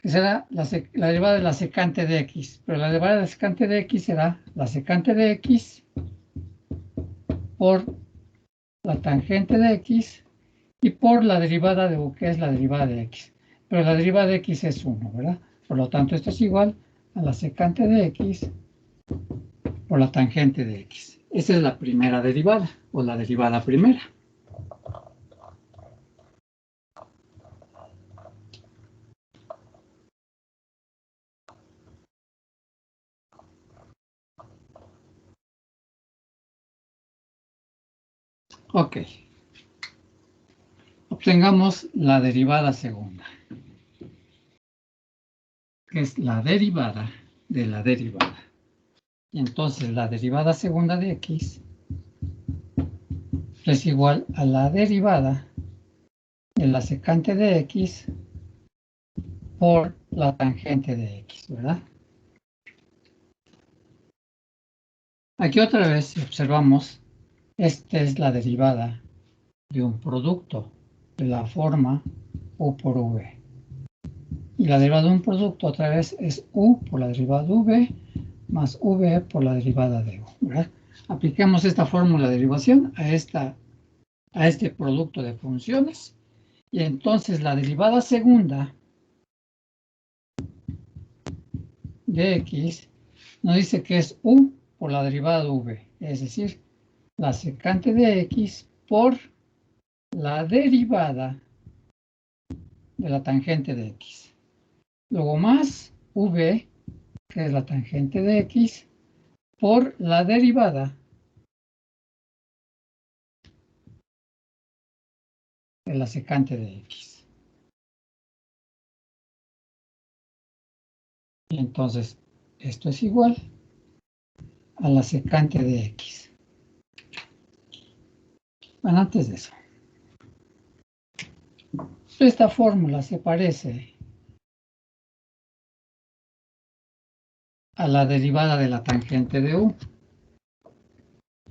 que será la derivada de la secante de x, pero la derivada de la secante de x será la secante de x por la tangente de x y por la derivada de u, que es la derivada de x. Pero la derivada de x es 1, ¿verdad? Por lo tanto, esto es igual a la secante de x por la tangente de x. Esa es la primera derivada, o la derivada primera. Ok. Obtengamos la derivada segunda, que es la derivada de la derivada. Y entonces la derivada segunda de x es igual a la derivada de la secante de x por la tangente de x, ¿verdad? Aquí otra vez, si observamos, esta es la derivada de un producto de la forma u por v. Y la derivada de un producto otra vez es u por la derivada de v más v por la derivada de u, ¿verdad? Apliquemos esta fórmula de derivación a este producto de funciones y entonces la derivada segunda de x nos dice que es u por la derivada de v, es decir, la secante de x por la derivada de la tangente de x. Luego más v, que es la tangente de x, por la derivada de la secante de x. Y entonces esto es igual a la secante de x. Bueno, antes de eso, esta fórmula se parece a la derivada de la tangente de u.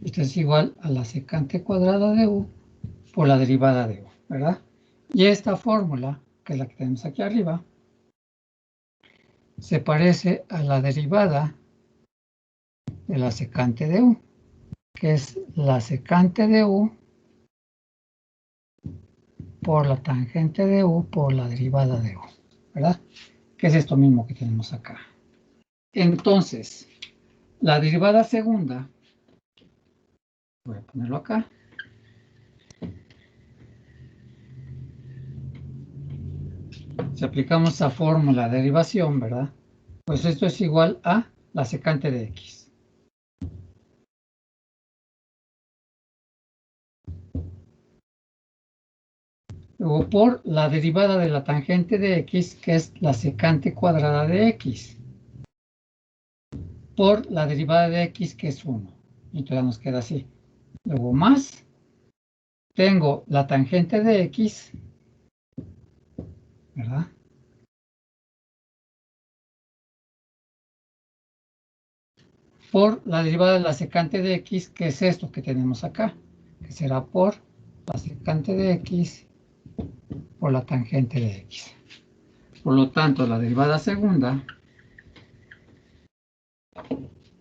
Esto es igual a la secante cuadrada de u por la derivada de u, ¿verdad? Y esta fórmula, que es la que tenemos aquí arriba, se parece a la derivada de la secante de u, que es la secante de u por la tangente de u por la derivada de u, ¿verdad? Que es esto mismo que tenemos acá. Entonces, la derivada segunda, voy a ponerlo acá, si aplicamos esa fórmula de derivación, ¿verdad? Pues esto es igual a la secante de x. Luego por la derivada de la tangente de x, que es la secante cuadrada de x, por la derivada de x, que es 1. Y entonces nos queda así. Luego más, tengo la tangente de x, ¿verdad? Por la derivada de la secante de x, que es esto que tenemos acá, que será por la secante de x por la tangente de x. Por lo tanto, la derivada segunda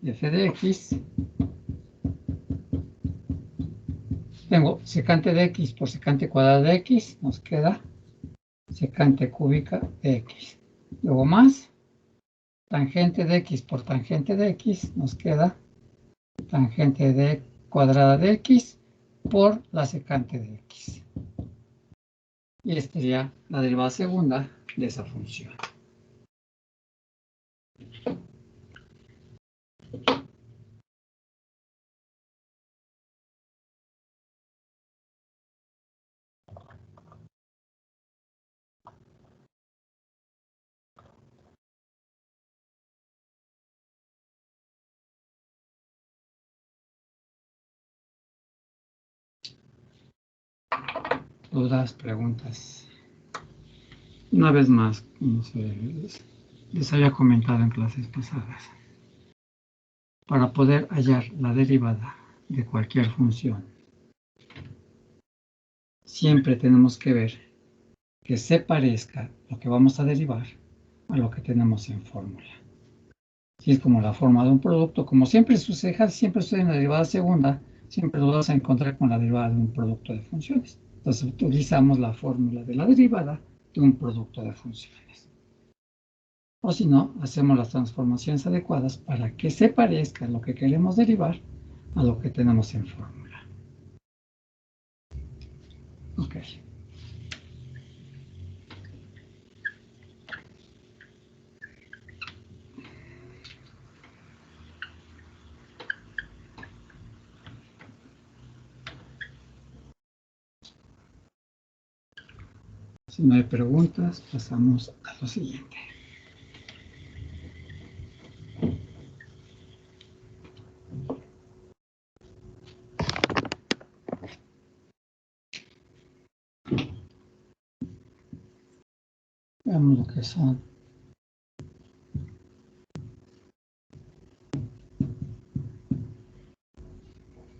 de f de x, tengo secante de x por secante cuadrada de x, nos queda secante cúbica de x. Luego más tangente de x por tangente de x, nos queda tangente de cuadrada de x por la secante de x. Y esta sería la derivada segunda de esa función. Dudas, preguntas. Una vez más, como les había comentado en clases pasadas, para poder hallar la derivada de cualquier función, siempre tenemos que ver que se parezca lo que vamos a derivar a lo que tenemos en fórmula. Si es como la forma de un producto, como siempre sucede, siempre sucede en la derivada segunda, siempre lo vas a encontrar con la derivada de un producto de funciones. Entonces utilizamos la fórmula de la derivada de un producto de funciones. O si no, hacemos las transformaciones adecuadas para que se parezca lo que queremos derivar a lo que tenemos en fórmula. Ok. Si no hay preguntas, pasamos a lo siguiente. Veamos lo que son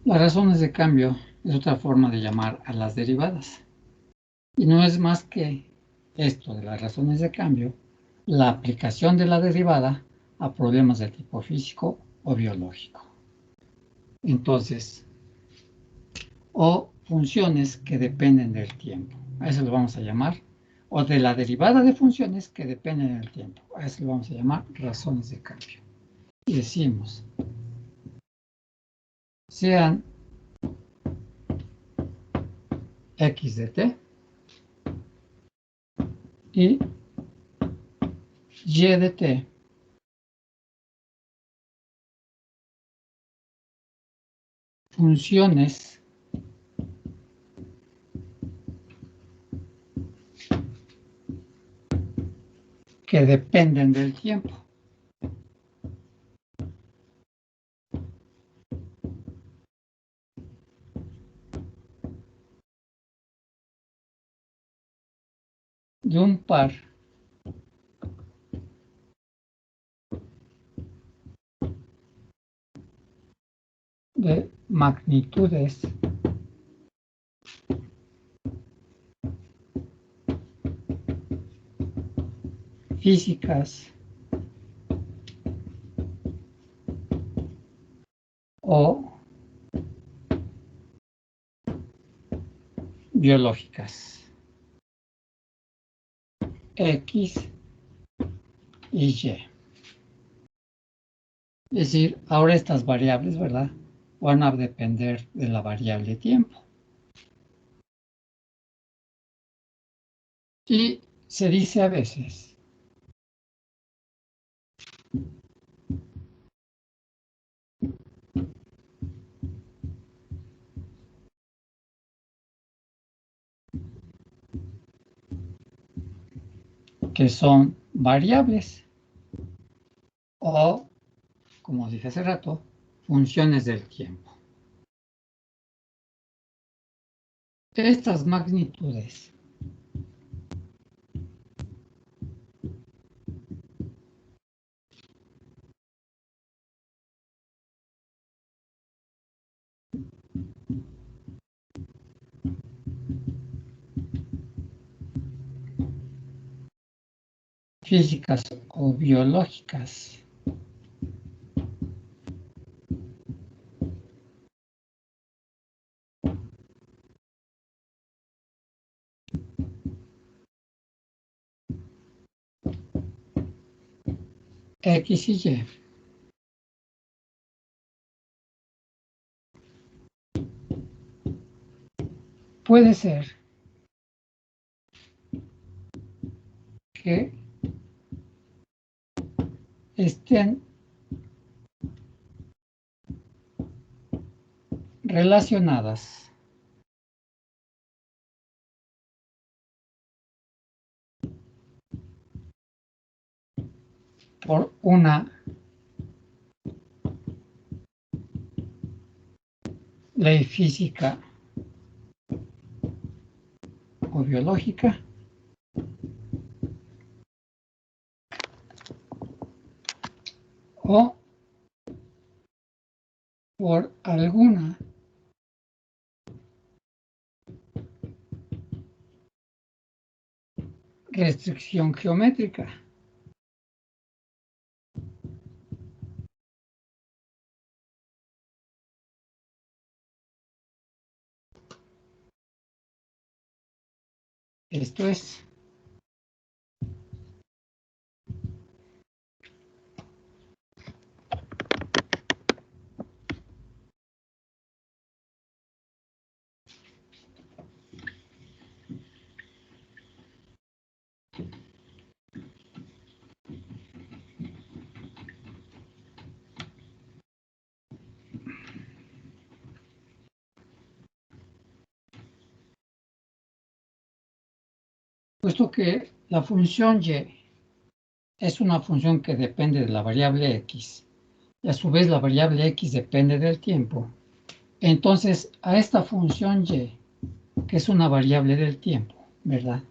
las razones de cambio. Es otra forma de llamar a las derivadas. Y no es más que esto de las razones de cambio, la aplicación de la derivada a problemas de tipo físico o biológico. Entonces, o funciones que dependen del tiempo. A eso lo vamos a llamar. O de la derivada de funciones que dependen del tiempo. A eso lo vamos a llamar razones de cambio. Y decimos, sean x de t y y de t funciones que dependen del tiempo. De un par de magnitudes físicas o biológicas. X y Y. Es decir, ahora estas variables, ¿verdad?, van a depender de la variable tiempo. Y se dice a veces que son variables o, como dije hace rato, funciones del tiempo. Estas magnitudes físicas o biológicas X y Y puede ser que estén relacionadas por una ley física o biológica o por alguna restricción geométrica. Esto es puesto que la función y es una función que depende de la variable x, y a su vez la variable x depende del tiempo. Entonces, a esta función y, que es una variable del tiempo, ¿verdad?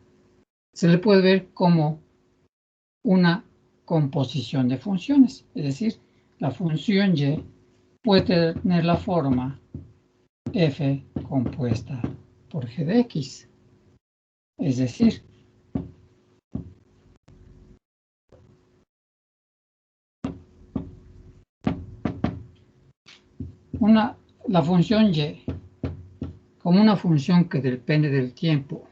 Se le puede ver como una composición de funciones. Es decir, la función y puede tener la forma f compuesta por g de x. Es decir, la función y como una función que depende del tiempo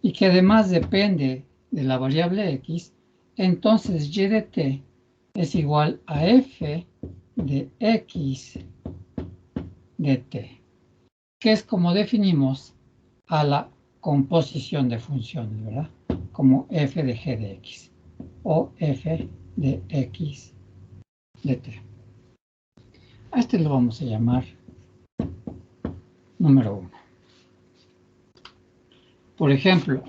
y que además depende de la variable x, entonces y de t es igual a f de x de t, que es como definimos a la composición de funciones, ¿verdad? Como f de g de x o f de x de t. A este lo vamos a llamar número 1. Por ejemplo,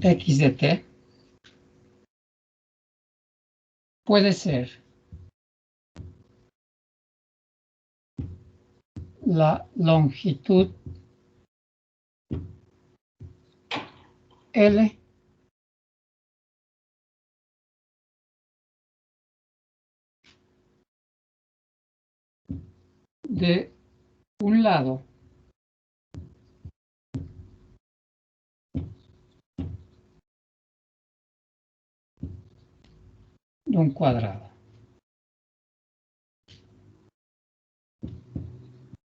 x de t puede ser la longitud L de un lado de un cuadrado,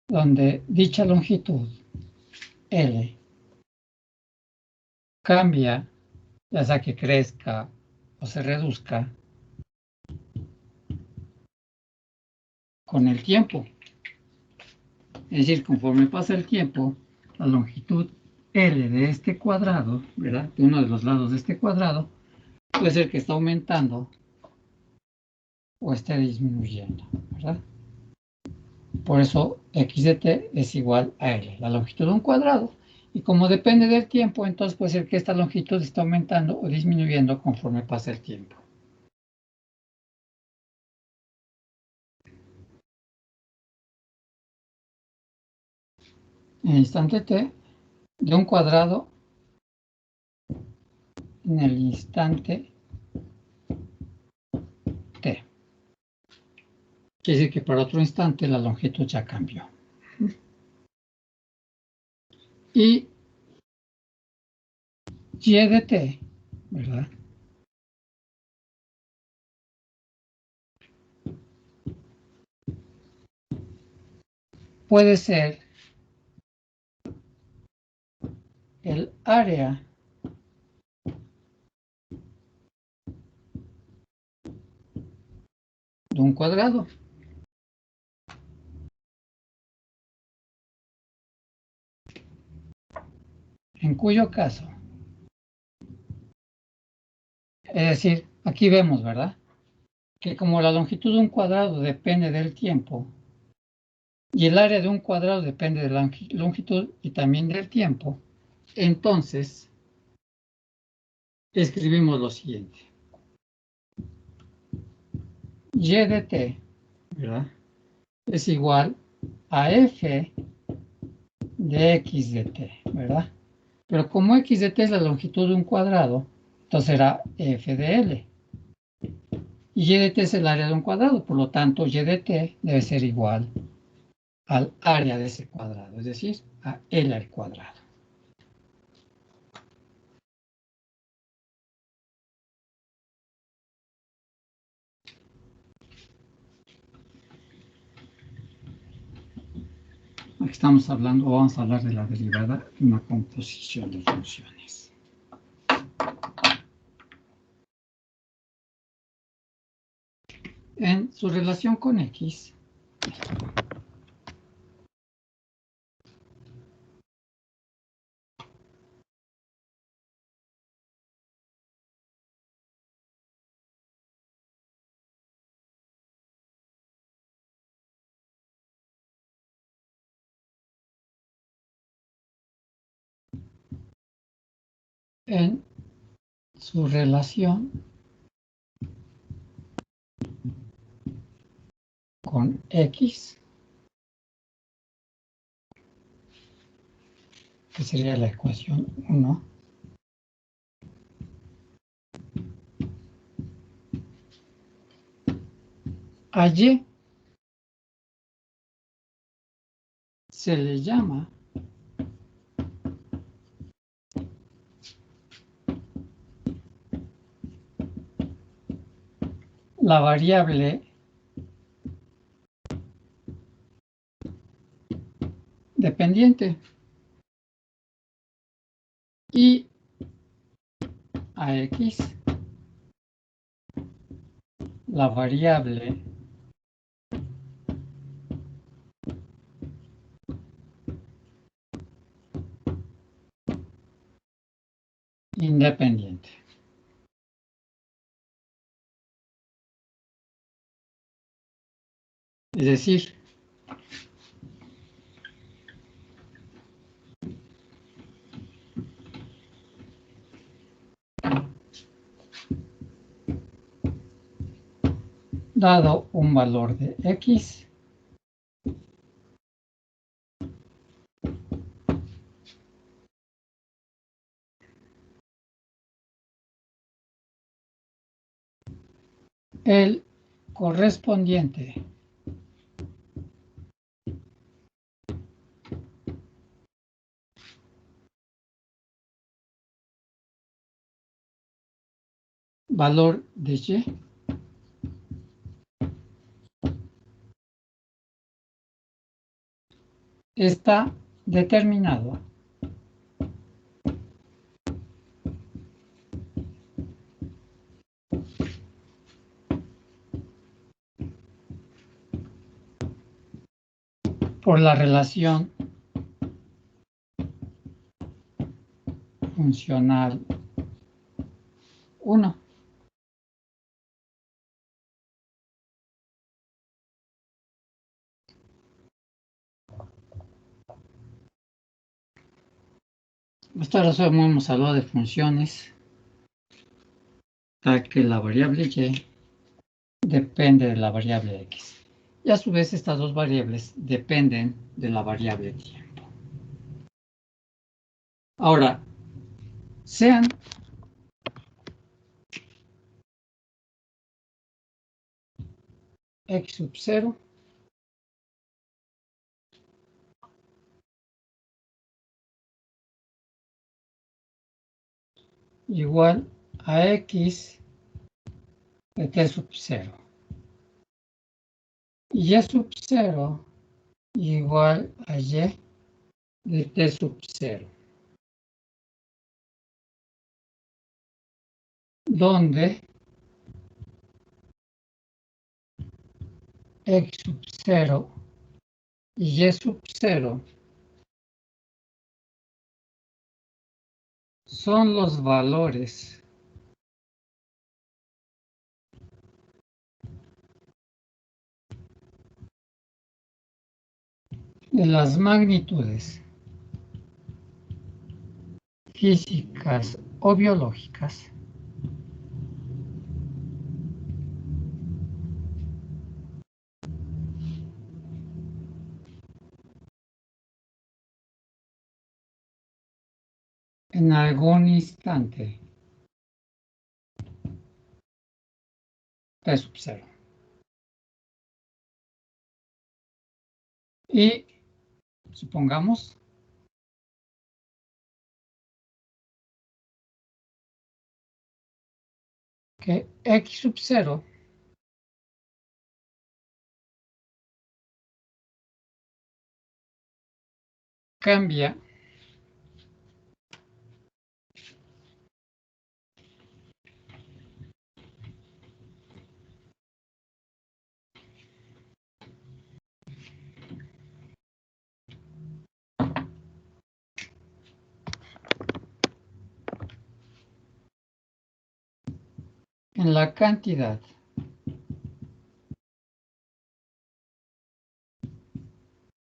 donde dicha longitud L cambia, ya sea que crezca o se reduzca con el tiempo. Es decir, conforme pasa el tiempo, la longitud L de este cuadrado, ¿verdad? De uno de los lados de este cuadrado, puede ser que está aumentando o esté disminuyendo, ¿verdad? Por eso x de t es igual a L, la longitud de un cuadrado. Y como depende del tiempo, entonces puede ser que esta longitud esté aumentando o disminuyendo conforme pasa el tiempo. En el instante t, de un cuadrado en el instante t. Quiere decir que para otro instante la longitud ya cambió. Y y de t, ¿verdad? Puede ser el área de un cuadrado. En cuyo caso, es decir, aquí vemos, ¿verdad? Que como la longitud de un cuadrado depende del tiempo y el área de un cuadrado depende de la longitud y también del tiempo, entonces escribimos lo siguiente. Y de t, ¿verdad? Es igual a f de x de t, ¿verdad? Pero como x de t es la longitud de un cuadrado, Entonces será f de L. Y y de t es el área de un cuadrado, por lo tanto, y de t debe ser igual al área de ese cuadrado, es decir, a L al cuadrado. Aquí estamos hablando, vamos a hablar de la derivada de una composición de funciones. En su relación con X, en su relación con X, que sería la ecuación 1, a Y se le llama la variable dependiente y a X la variable independiente. Es decir, dado un valor de X, el correspondiente valor de Y está determinado por la relación funcional 1. Hasta ahora solo hemos hablado de funciones, tal que la variable Y depende de la variable X. Y a su vez estas dos variables dependen de la variable tiempo. Ahora, sean X sub 0 igual a X de T sub 0 y Y sub 0 igual a Y de T sub 0, donde X sub 0 y Y sub 0 son los valores de las magnitudes físicas o biológicas en algún instante T sub 0. Y supongamos que X sub 0 cambia en la cantidad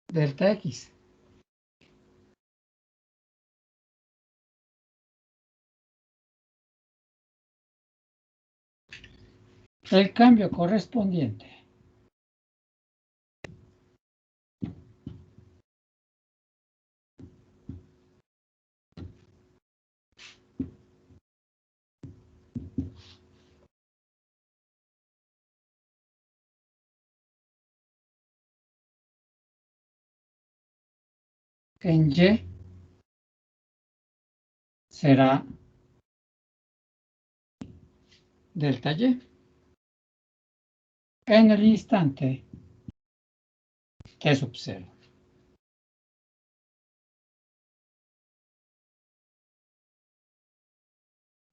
delta X. El cambio correspondiente en Y será delta Y en el instante T sub 0.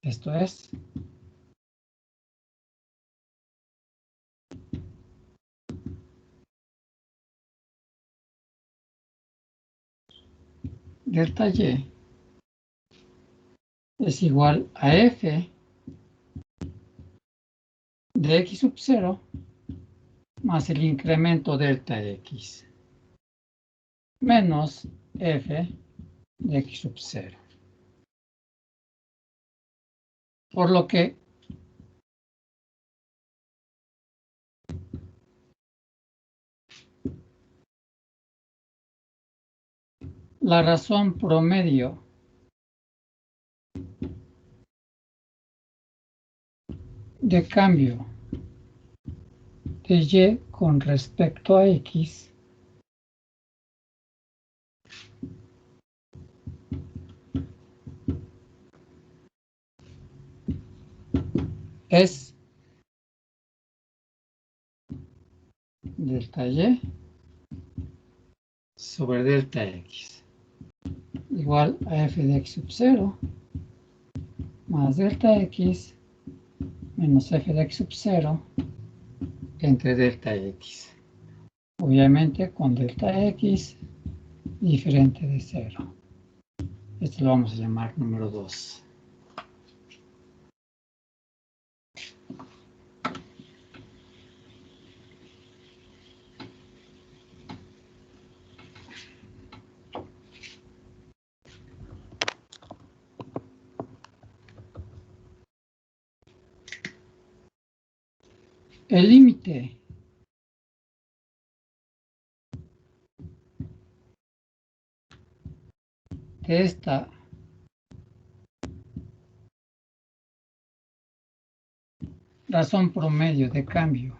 Esto es delta Y es igual a F de X sub 0 más el incremento delta X menos F de X sub 0. Por lo que la razón promedio de cambio de Y con respecto a X es delta Y sobre delta X igual a F de X sub 0 más delta X menos F de X sub 0 entre delta X. Obviamente con delta X diferente de 0. Esto lo vamos a llamar número 2. El límite de esta razón promedio de cambio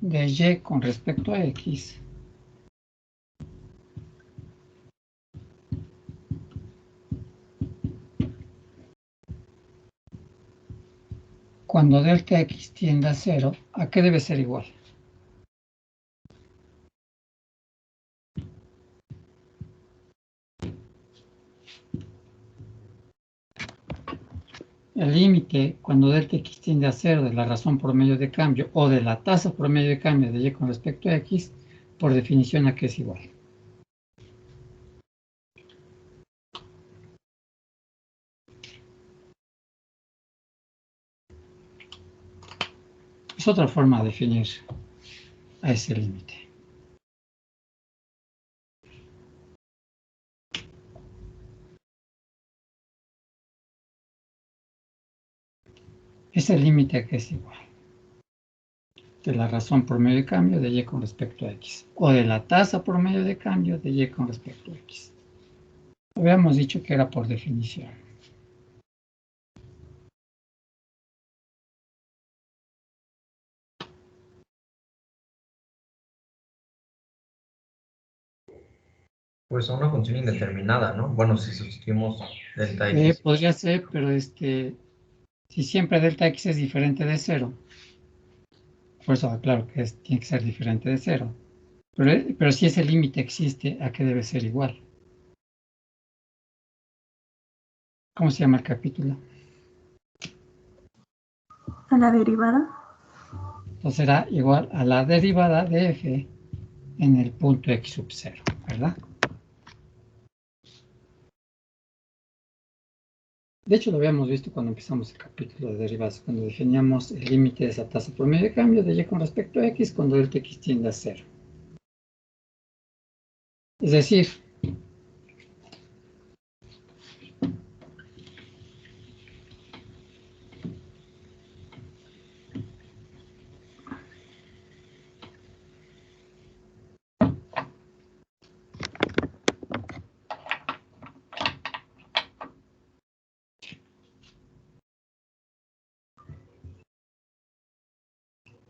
de Y con respecto a X cuando delta X tiende a 0, ¿a qué debe ser igual? El límite cuando delta X tiende a 0 de la razón promedio de cambio o de la tasa promedio de cambio de Y con respecto a X, por definición, ¿a qué es igual? Es otra forma de definir a ese límite. Es el límite a que es igual de la razón promedio de cambio de Y con respecto a X o de la tasa promedio de cambio de Y con respecto a X. Habíamos dicho que era por definición. Pues a una función indeterminada, ¿no? Bueno, si sustituimos delta x. Podría ser, pero si siempre delta x es diferente de 0, por eso claro que tiene que ser diferente de 0. Pero si ese límite existe, ¿a qué debe ser igual? ¿Cómo se llama el capítulo? A la derivada. Entonces será igual a la derivada de f en el punto x sub 0, ¿verdad? De hecho, lo habíamos visto cuando empezamos el capítulo de derivadas, cuando definíamos el límite de esa tasa promedio de cambio de y con respecto a x cuando delta x tiende a 0. Es decir,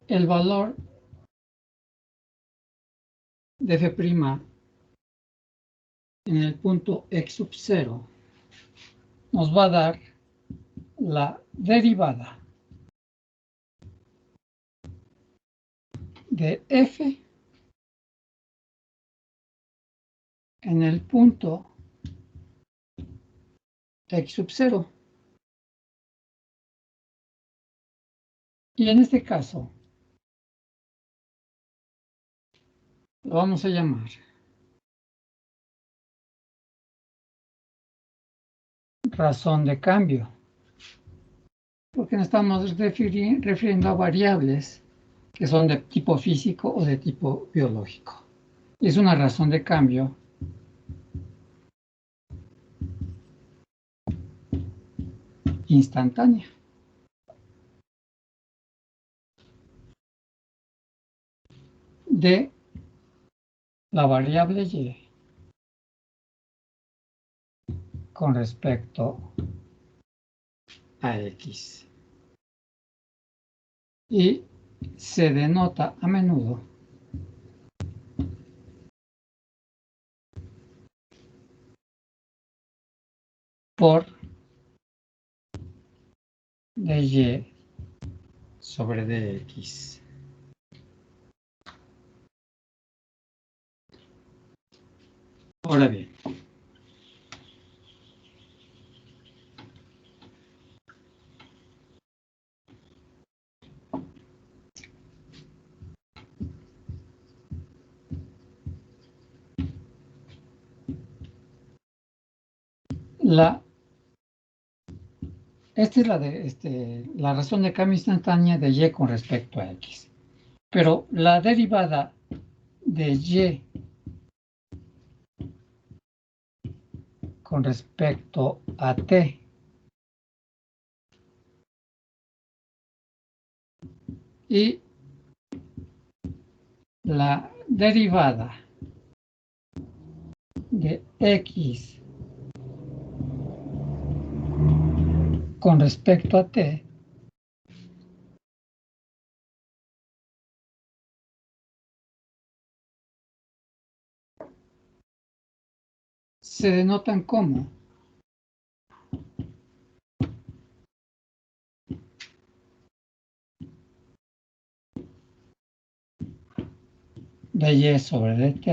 el valor de f' en el punto x sub 0 nos va a dar la derivada de f en el punto x sub 0. Y en este caso, lo vamos a llamar razón de cambio, porque nos estamos refiriendo a variables que son de tipo físico o de tipo biológico. Es una razón de cambio instantánea. De la variable y con respecto a x. Y se denota a menudo por dy sobre dx. Ahora bien, esta es la razón de cambio instantánea de y con respecto a x. Pero la derivada de y con respecto a t y la derivada de x con respecto a t se denotan como dy sobre dt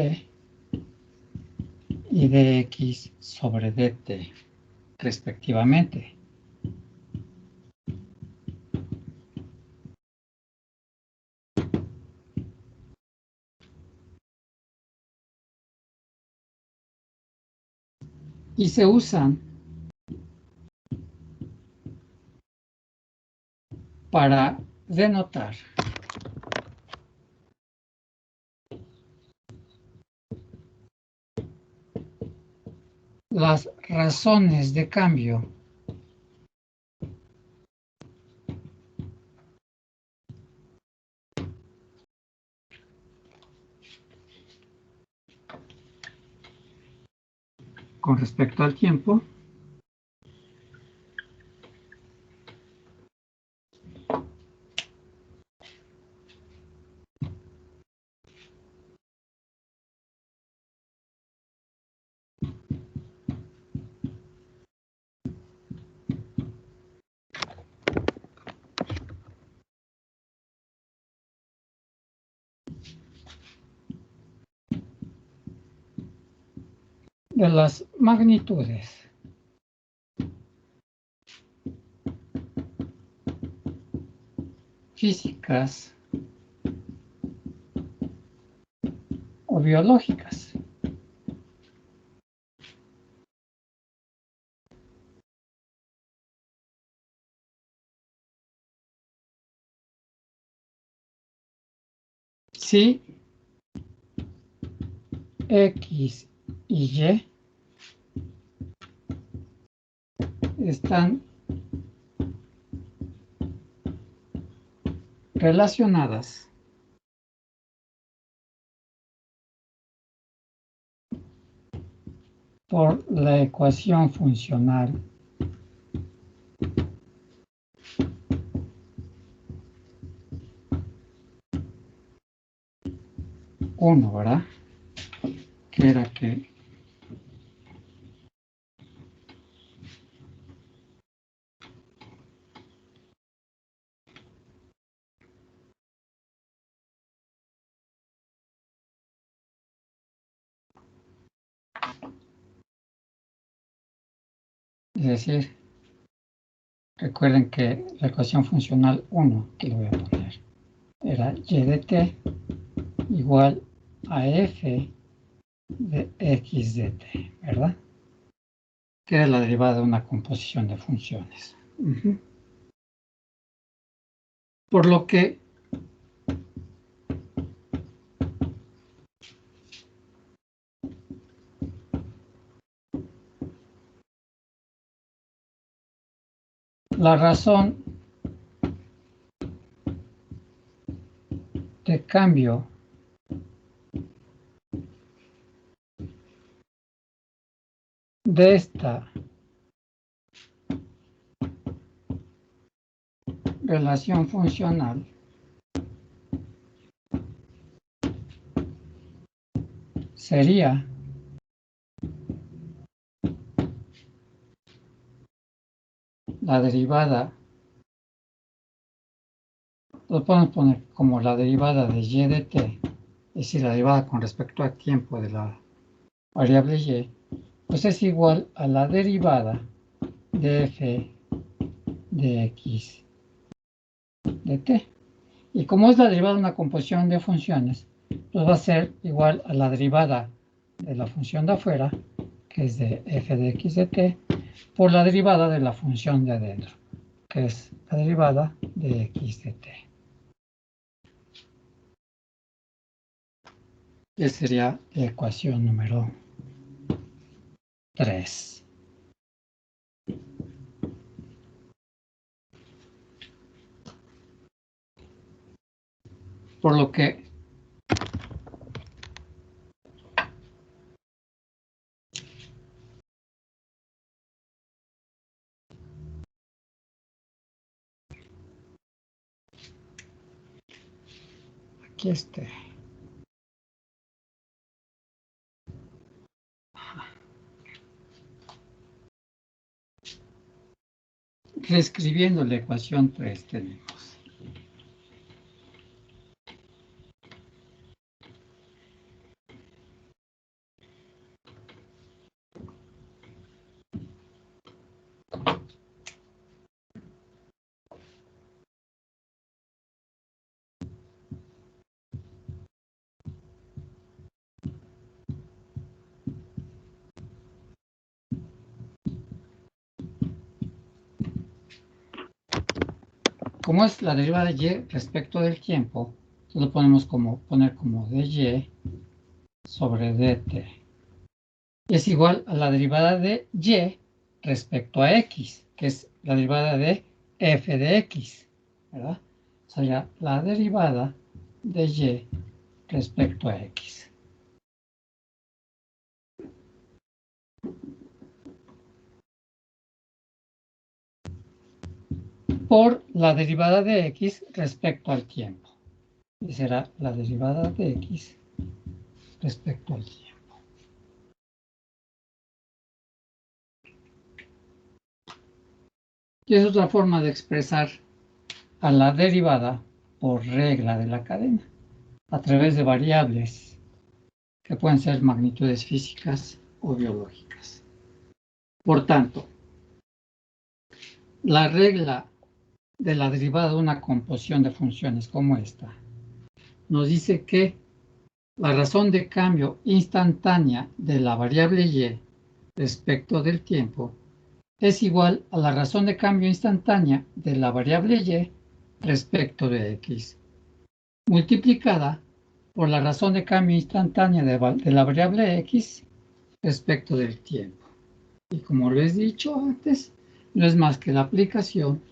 y dx sobre dt, respectivamente. Y se usan para denotar las razones de cambio con respecto al tiempo de las magnitudes físicas o biológicas. Si X y Y están relacionadas por la ecuación funcional uno, ¿verdad? Que era que es decir, recuerden que la ecuación funcional 1, que lo voy a poner, era y de t igual a f de x de t, ¿verdad? Que es la derivada de una composición de funciones. Por lo que la razón de cambio de esta relación funcional sería la derivada, lo podemos poner como la derivada de y de t, es decir, la derivada con respecto al tiempo de la variable y, pues es igual a la derivada de f de x de t. Y como es la derivada de una composición de funciones, pues va a ser igual a la derivada de la función de afuera, que es de f de x de t, por la derivada de la función de adentro, que es la derivada de x de t. Esa sería la ecuación número 3. Por lo que aquí esté. Reescribiendo la ecuación 3 tenemos como es la derivada de y respecto del tiempo, lo podemos poner como de y sobre dt. Es igual a la derivada de y respecto a x, que es la derivada de f de x, ¿verdad? O sea, la derivada de y respecto a x. Por la derivada de x respecto al tiempo. Y será la derivada de x respecto al tiempo. Y es otra forma de expresar a la derivada por regla de la cadena, a través de variables que pueden ser magnitudes físicas o biológicas. Por tanto, la regla de la derivada de una composición de funciones como esta nos dice que la razón de cambio instantánea de la variable y respecto del tiempo es igual a la razón de cambio instantánea de la variable y respecto de x, multiplicada por la razón de cambio instantánea de la variable x respecto del tiempo. Y como les he dicho antes, no es más que la aplicación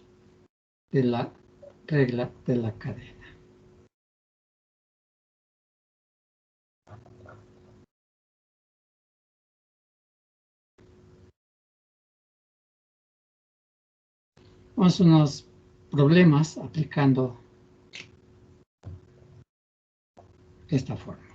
de la regla de la cadena. Vamos a unos problemas aplicando esta fórmula.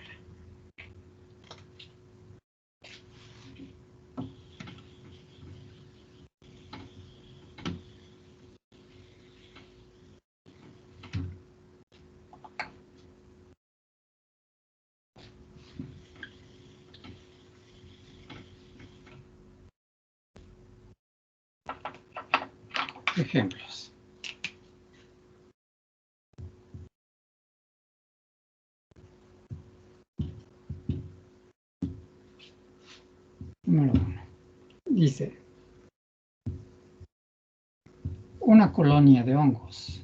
Ejemplos. Número 1. Dice, una colonia de hongos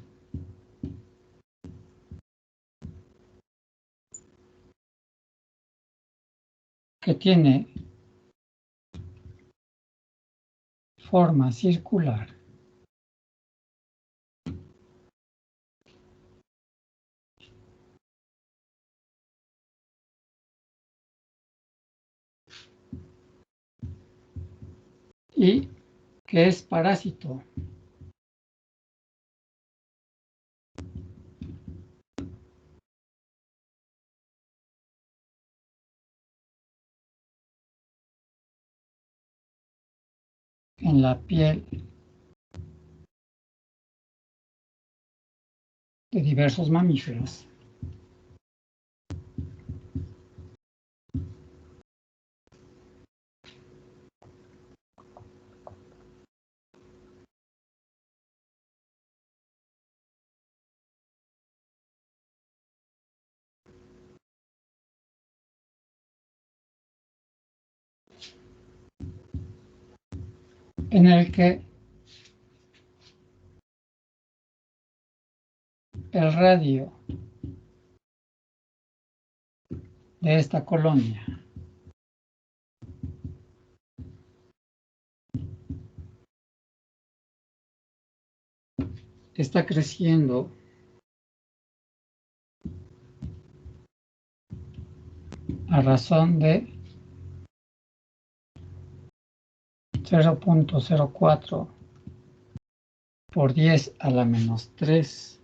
que tiene forma circular y que es parásito en la piel de diversos mamíferos, en el que el radio de esta colonia está creciendo a razón de 0.04 por 10 a la menos 3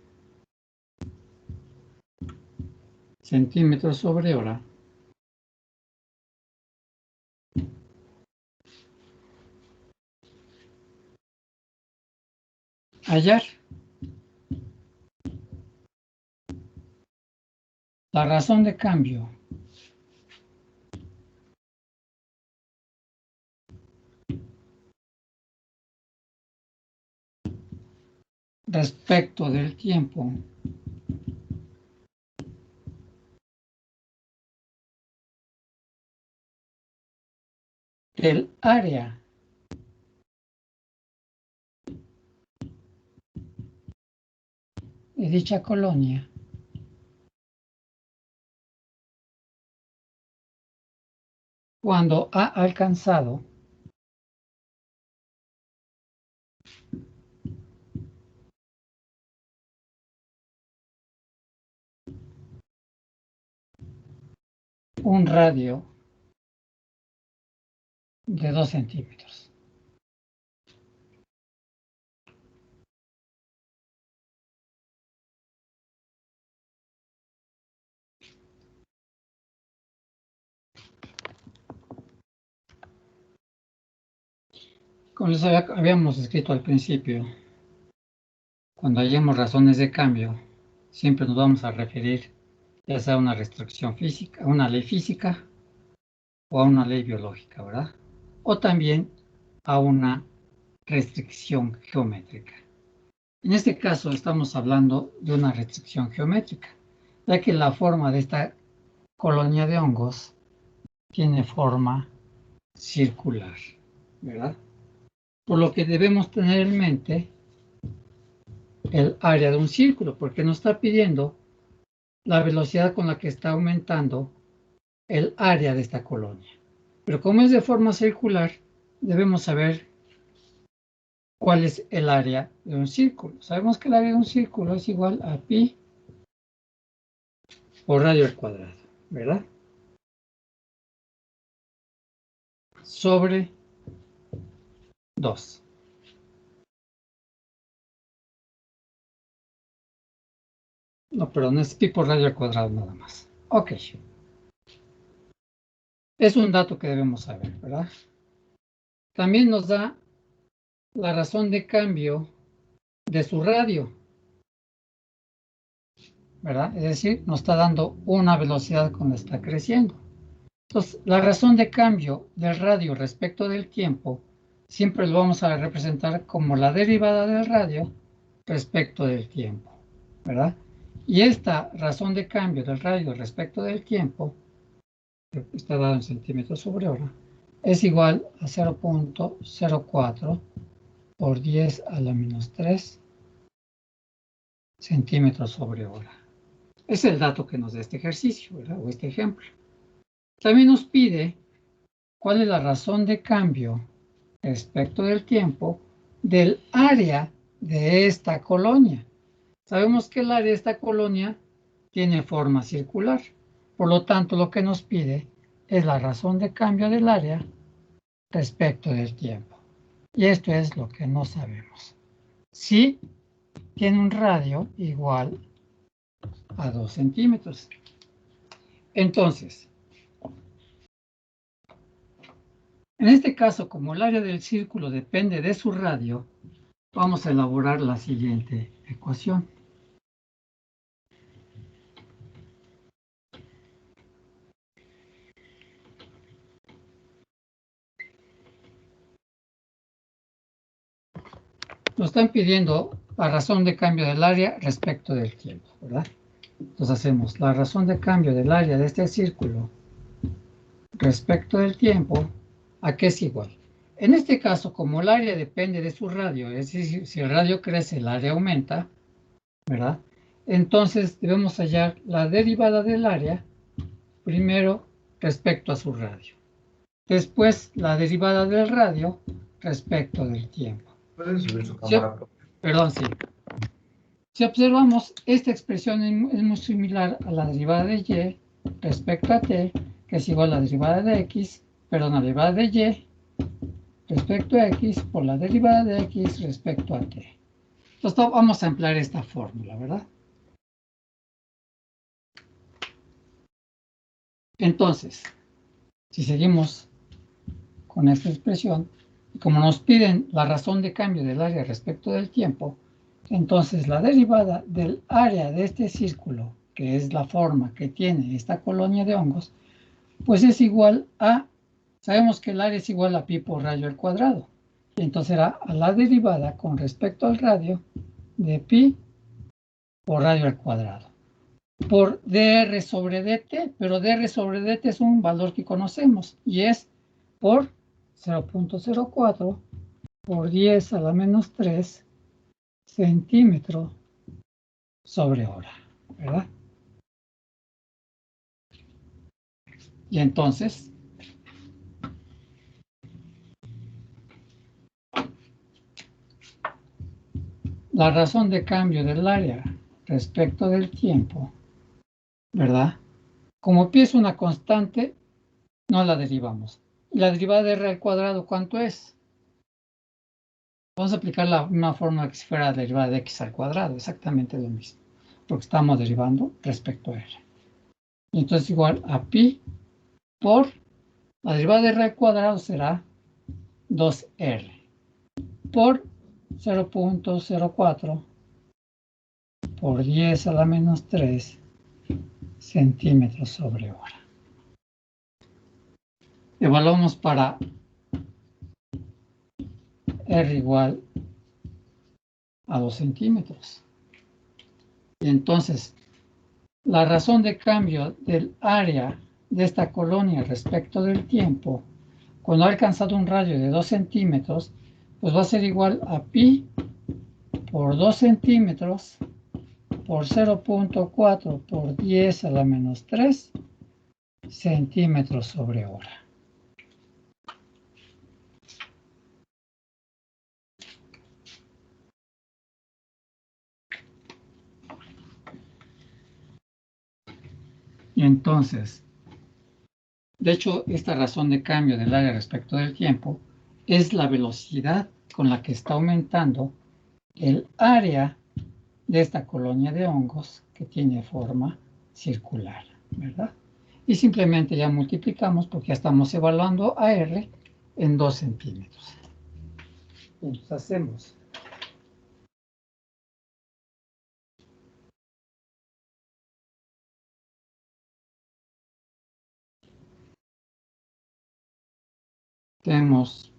centímetros sobre hora, hallar la razón de cambio respecto del tiempo del área de dicha colonia cuando ha alcanzado un radio de 2 centímetros. Como les habíamos escrito al principio, cuando hallemos razones de cambio, siempre nos vamos a referir ya sea a una restricción física, a una ley física o a una ley biológica, ¿verdad? O también a una restricción geométrica. En este caso estamos hablando de una restricción geométrica, ya que la forma de esta colonia de hongos tiene forma circular, ¿verdad? Por lo que debemos tener en mente el área de un círculo, porque nos está pidiendo la velocidad con la que está aumentando el área de esta colonia. Pero como es de forma circular, debemos saber cuál es el área de un círculo. Sabemos que el área de un círculo es igual a pi por radio al cuadrado, ¿verdad? Sobre 2. No, perdón, es pi por radio al cuadrado nada más. Ok. Es un dato que debemos saber, ¿verdad? También nos da la razón de cambio de su radio, ¿verdad? Es decir, nos está dando una velocidad cuando está creciendo. Entonces, la razón de cambio del radio respecto del tiempo siempre lo vamos a representar como la derivada del radio respecto del tiempo, ¿verdad? Y esta razón de cambio del radio respecto del tiempo, que está dado en centímetros sobre hora, es igual a 0.04 por 10 a la menos 3 centímetros sobre hora. Es el dato que nos da este ejercicio, ¿verdad? O este ejemplo. También nos pide cuál es la razón de cambio respecto del tiempo del área de esta colonia. Sabemos que el área de esta colonia tiene forma circular. Por lo tanto, lo que nos pide es la razón de cambio del área respecto del tiempo. Y esto es lo que no sabemos. Si tiene un radio igual a 2 centímetros. Entonces, en este caso, como el área del círculo depende de su radio, vamos a elaborar la siguiente ecuación. Nos están pidiendo la razón de cambio del área respecto del tiempo, ¿verdad? Entonces hacemos la razón de cambio del área de este círculo respecto del tiempo, ¿a qué es igual? En este caso, como el área depende de su radio, es decir, si el radio crece, el área aumenta, ¿verdad? Entonces debemos hallar la derivada del área primero respecto a su radio. Después la derivada del radio respecto del tiempo. ¿Pueden subir su cámara? Perdón, sí. Si observamos, esta expresión es muy similar a la derivada de y respecto a t, que es igual a la derivada de x, perdón, la derivada de y respecto a x por la derivada de x respecto a t. Entonces vamos a emplear esta fórmula, ¿verdad? Entonces, si seguimos con esta expresión, y como nos piden la razón de cambio del área respecto del tiempo, entonces la derivada del área de este círculo, que es la forma que tiene esta colonia de hongos, pues es igual a, sabemos que el área es igual a pi por radio al cuadrado, y entonces será a la derivada con respecto al radio de pi por radio al cuadrado, por dr sobre dt, pero dr sobre dt es un valor que conocemos, y es por 0.04 por 10 a la menos 3 centímetros sobre hora, ¿verdad? Y entonces, la razón de cambio del área respecto del tiempo, ¿verdad? Como pi es una constante, no la derivamos. ¿Y la derivada de r al cuadrado cuánto es? Vamos a aplicar la misma fórmula que si fuera la derivada de x al cuadrado, exactamente lo mismo, porque estamos derivando respecto a r. Y entonces igual a pi por la derivada de r al cuadrado será 2r por 0.04 por 10 a la menos 3 centímetros sobre hora. evaluamos para R igual a 2 centímetros. Y entonces, la razón de cambio del área de esta colonia respecto del tiempo, cuando ha alcanzado un radio de 2 centímetros, pues va a ser igual a pi por 2 centímetros por 0.4 por 10 a la menos 3 centímetros sobre hora. Y entonces, de hecho, esta razón de cambio del área respecto del tiempo es la velocidad con la que está aumentando el área de esta colonia de hongos que tiene forma circular, ¿verdad? Y simplemente ya multiplicamos porque ya estamos evaluando a R en 2 centímetros. Entonces hacemos tenemos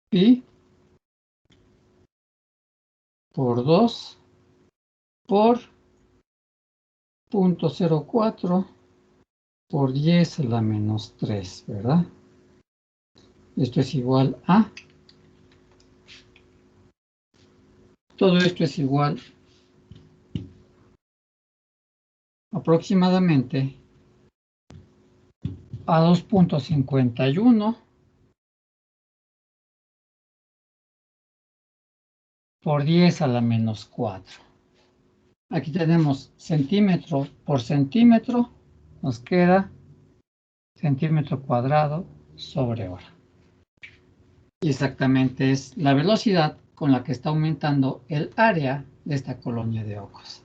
pi por 2 por 0.04 por 10 a la menos 3, ¿verdad? Esto es igual a... Todo esto es igual aproximadamente a 2.51 por 10 a la menos 4. Aquí tenemos centímetro por centímetro, nos queda centímetro cuadrado sobre hora. Y exactamente es la velocidad con la que está aumentando el área de esta colonia de hongos.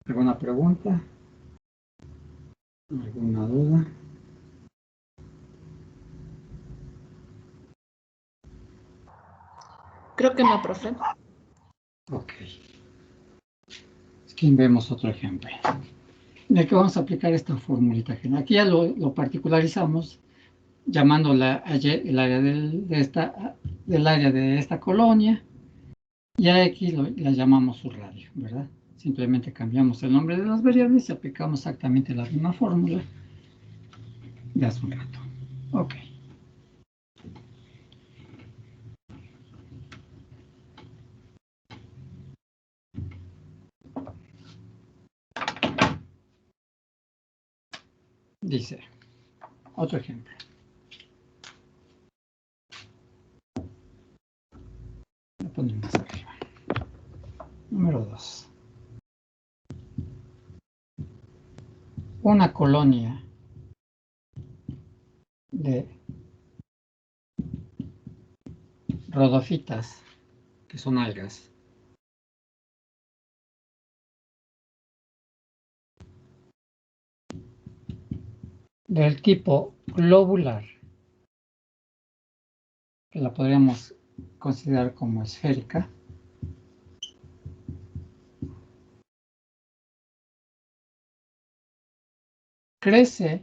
¿Alguna pregunta? ¿Alguna duda? Creo que no, profe. Ok. Aquí vemos otro ejemplo. De que vamos a aplicar esta formulita general. Aquí ya lo particularizamos llamándola el área del área de esta colonia. Y aquí la llamamos su radio, ¿verdad? Simplemente cambiamos el nombre de las variables y aplicamos exactamente la misma fórmula de hace un rato. Ok. Dice, otro ejemplo. Lo ponemos arriba. Número 2. Una colonia de rodofitas, que son algas, del tipo globular, que la podríamos considerar como esférica, crece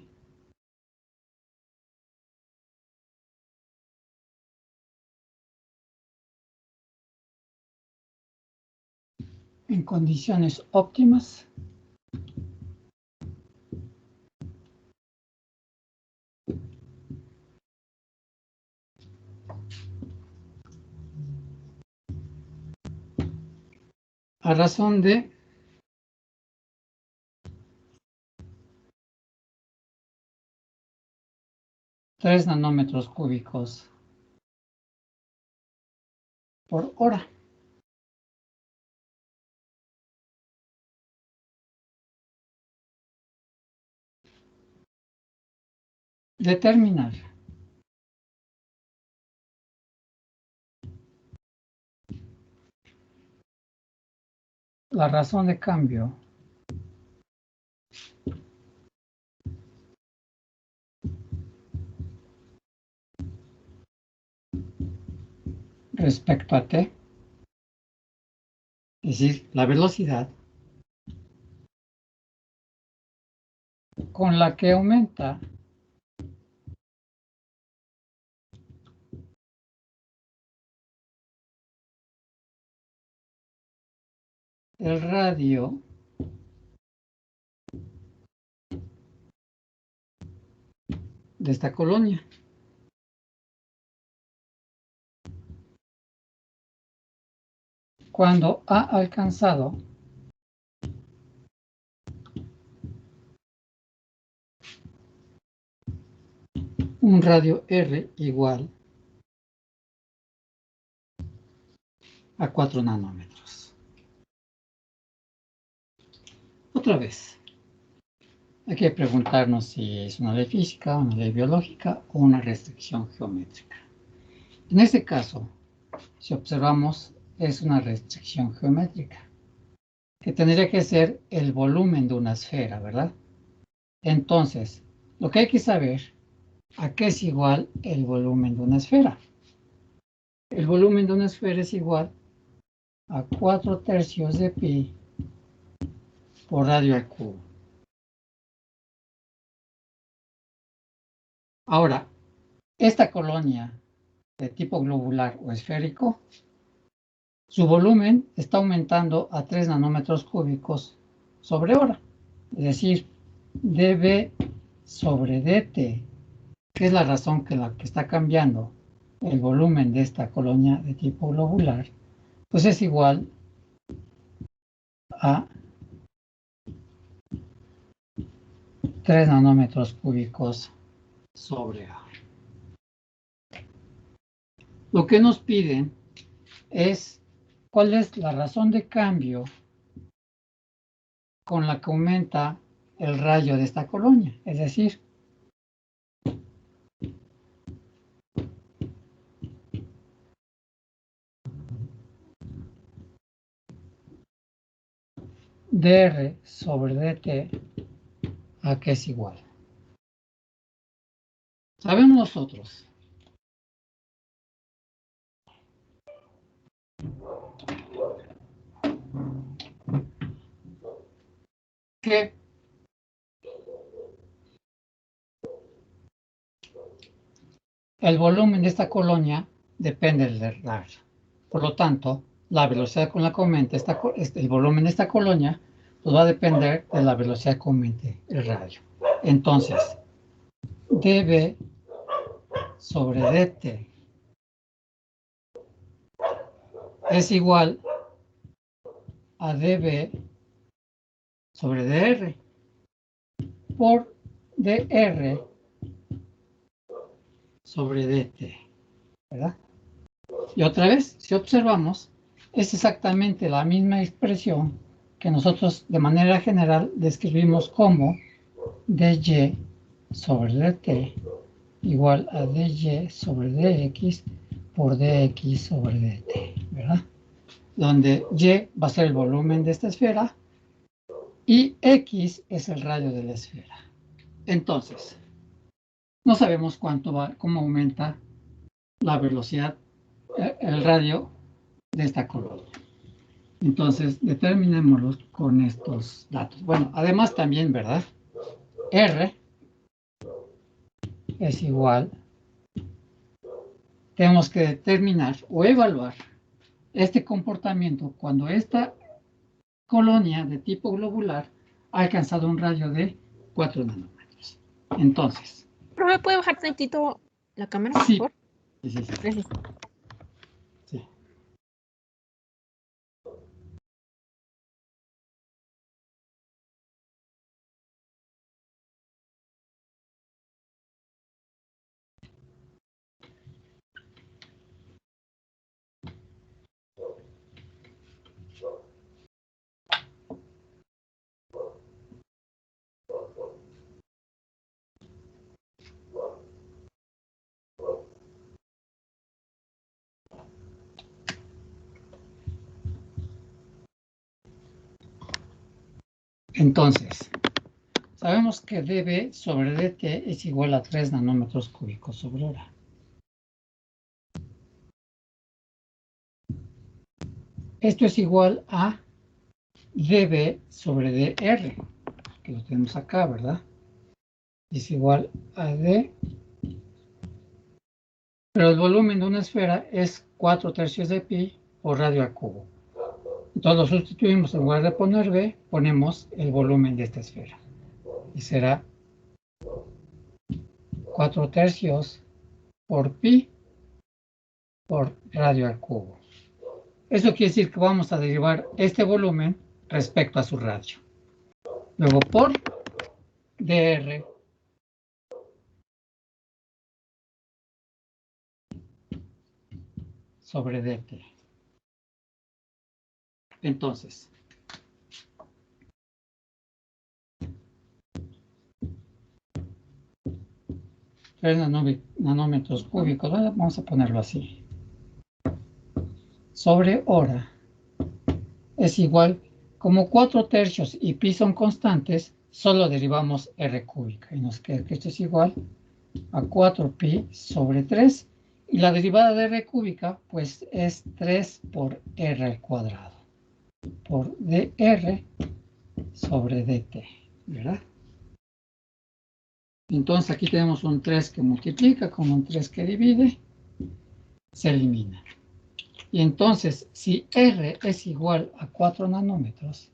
en condiciones óptimas a razón de tres nanómetros cúbicos por hora. Determinar la razón de cambio respecto a t, es decir, la velocidad con la que aumenta el radio de esta colonia. Cuando ha alcanzado un radio R igual a 4 nanómetros. Otra vez, hay que preguntarnos si es una ley física, una ley biológica o una restricción geométrica. En este caso, si observamos, es una restricción geométrica, que tendría que ser el volumen de una esfera, ¿verdad? Entonces, lo que hay que saber, ¿a qué es igual el volumen de una esfera? El volumen de una esfera es igual a 4/3 de pi por radio al cubo. Ahora, esta colonia de tipo globular o esférico, su volumen está aumentando a 3 nanómetros cúbicos sobre hora, es decir, dB sobre dt, que es la razón que la que está cambiando el volumen de esta colonia de tipo globular, pues es igual a 3 nanómetros cúbicos sobre A. Lo que nos piden es cuál es la razón de cambio con la que aumenta el radio de esta colonia, es decir, dr sobre dt, a que es igual. Sabemos nosotros que el volumen de esta colonia depende del radio. Por lo tanto, la velocidad con la que aumenta el volumen de esta colonia pues va a depender de la velocidad que aumente el radio. Entonces, dB sobre dt es igual a dB sobre dr por dr sobre dt, ¿verdad? Y otra vez, si observamos, es exactamente la misma expresión que nosotros de manera general describimos como dy sobre dt igual a dy sobre dx por dx sobre dt, ¿verdad? Donde y va a ser el volumen de esta esfera y x es el radio de la esfera. Entonces, no sabemos cómo aumenta la velocidad, el radio de esta colonia. Entonces, determinémoslos con estos datos. Bueno, además también, ¿verdad? R es igual. Tenemos que determinar o evaluar este comportamiento cuando esta colonia de tipo globular ha alcanzado un radio de 4 nanómetros. Entonces. ¿Profe, puede bajar tantito la cámara, por Sí. favor? Sí. Gracias. Sí. Entonces, sabemos que dB sobre dt es igual a 3 nanómetros cúbicos sobre hora. Esto es igual a dB sobre dr, que lo tenemos acá, ¿verdad? Es igual a d, pero el volumen de una esfera es 4/3 de pi por radio al cubo. Entonces lo sustituimos, en lugar de poner b, ponemos el volumen de esta esfera. Y será 4/3 por pi por radio al cubo. Eso quiere decir que vamos a derivar este volumen respecto a su radio. Luego por dr sobre dt. Entonces, tres nanómetros cúbicos, vamos a ponerlo así, sobre hora es igual, como 4/3 y pi son constantes, solo derivamos r cúbica y nos queda que esto es igual a 4pi sobre 3 y la derivada de r cúbica pues es 3 por r al cuadrado por dr sobre dt, ¿verdad? Entonces aquí tenemos un 3 que multiplica con un 3 que divide, se elimina. Y entonces, si R es igual a 4 nanómetros,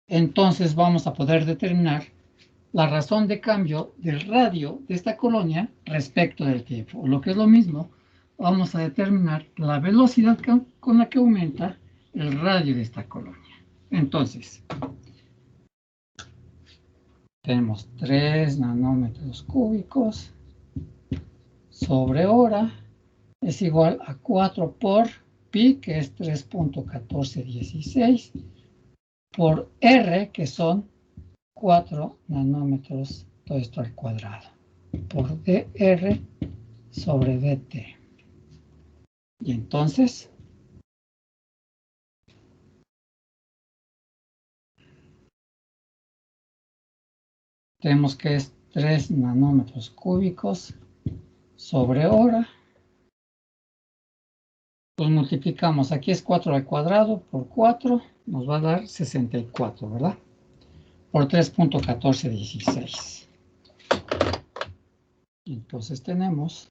entonces vamos a poder determinar la razón de cambio del radio de esta colonia respecto del tiempo. O lo que es lo mismo, vamos a determinar la velocidad con la que aumenta el radio de esta colonia. Entonces, tenemos 3 nanómetros cúbicos sobre hora es igual a 4 por pi, que es 3.1416, por R, que son 4 nanómetros, todo esto al cuadrado, por dr sobre dt. Y entonces, tenemos que es 3 nanómetros cúbicos sobre hora. Pues multiplicamos, aquí es 4 al cuadrado por 4, nos va a dar 64, ¿verdad? Por 3.1416. Entonces tenemos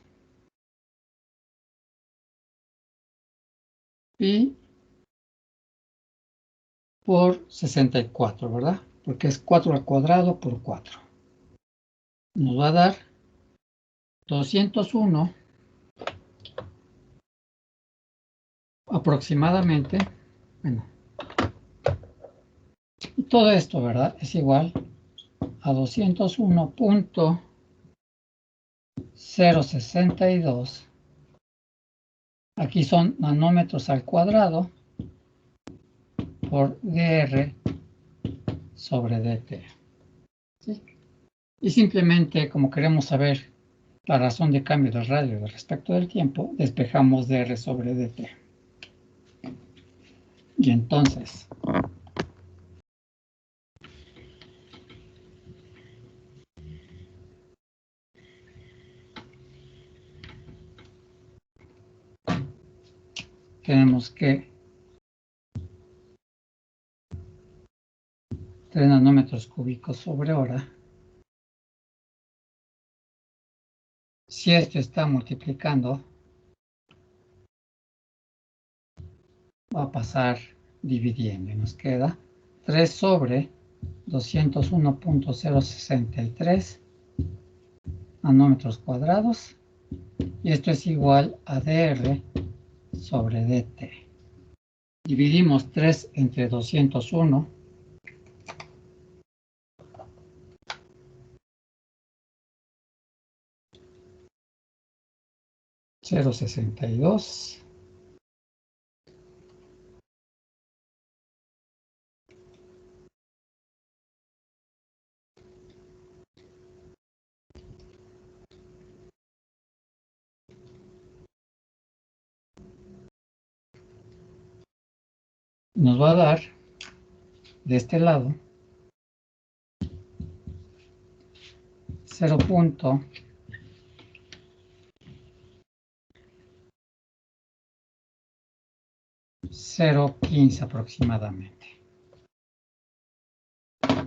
pi por 64, ¿verdad? Porque es 4 al cuadrado por 4. Nos va a dar 201 aproximadamente. Bueno, y todo esto, ¿verdad? Es igual a 201.062. Aquí son nanómetros al cuadrado por dr sobre dt. ¿Sí? Y simplemente, como queremos saber la razón de cambio del radio respecto del tiempo, despejamos dr sobre dt. Y entonces, tenemos que 3 nanómetros cúbicos sobre hora. Si esto está multiplicando va a pasar dividiendo y nos queda 3 sobre 201.063 nanómetros cuadrados y esto es igual a dr sobre dt. Dividimos 3 entre 201. 0,62. Nos va a dar de este lado 0.015 aproximadamente.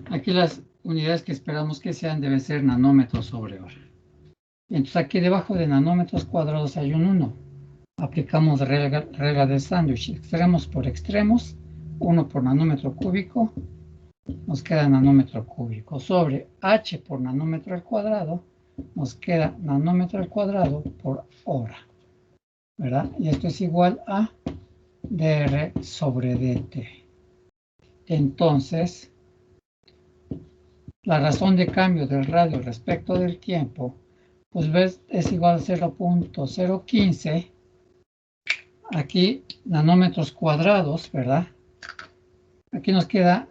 Aquí las unidades que esperamos que sean deben ser nanómetros sobre hora. Entonces aquí debajo de nanómetros cuadrados hay un 1. Aplicamos regla del sándwich, extremos por extremos, 1 por nanómetro cúbico, nos queda nanómetro cúbico, sobre h por nanómetro al cuadrado, nos queda nanómetro al cuadrado por hora, ¿verdad? Y esto es igual a dr sobre dt. Entonces, la razón de cambio del radio respecto del tiempo, pues ves, es igual a 0.015. Aquí nanómetros cuadrados, ¿verdad? Aquí nos queda,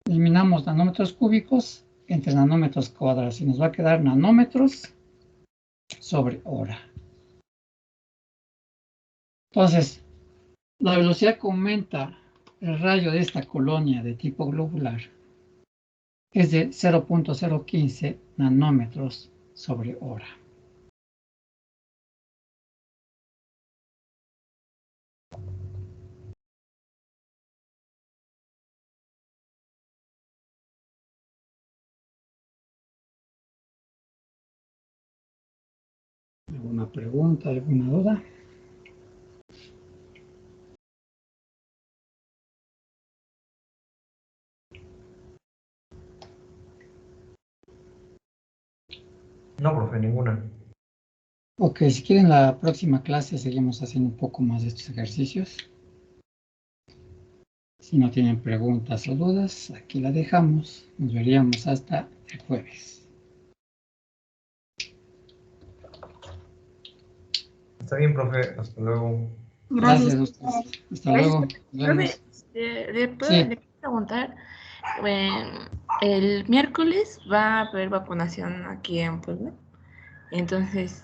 eliminamos nanómetros cúbicos entre nanómetros cuadrados y nos va a quedar nanómetros sobre hora. Entonces, la velocidad que aumenta el radio de esta colonia de tipo globular es de 0.015 nanómetros sobre hora. ¿Alguna pregunta, alguna duda? No, profe, ninguna. Ok, si quieren la próxima clase seguimos haciendo un poco más de estos ejercicios. Si no tienen preguntas o dudas, aquí la dejamos. Nos veríamos hasta el jueves. Está bien, profe. Hasta luego. Gracias a Gracias. ustedes. Hasta luego. Nos Profe, vemos. ¿le Sí. quiero preguntar? El miércoles va a haber vacunación aquí en Puebla. Entonces,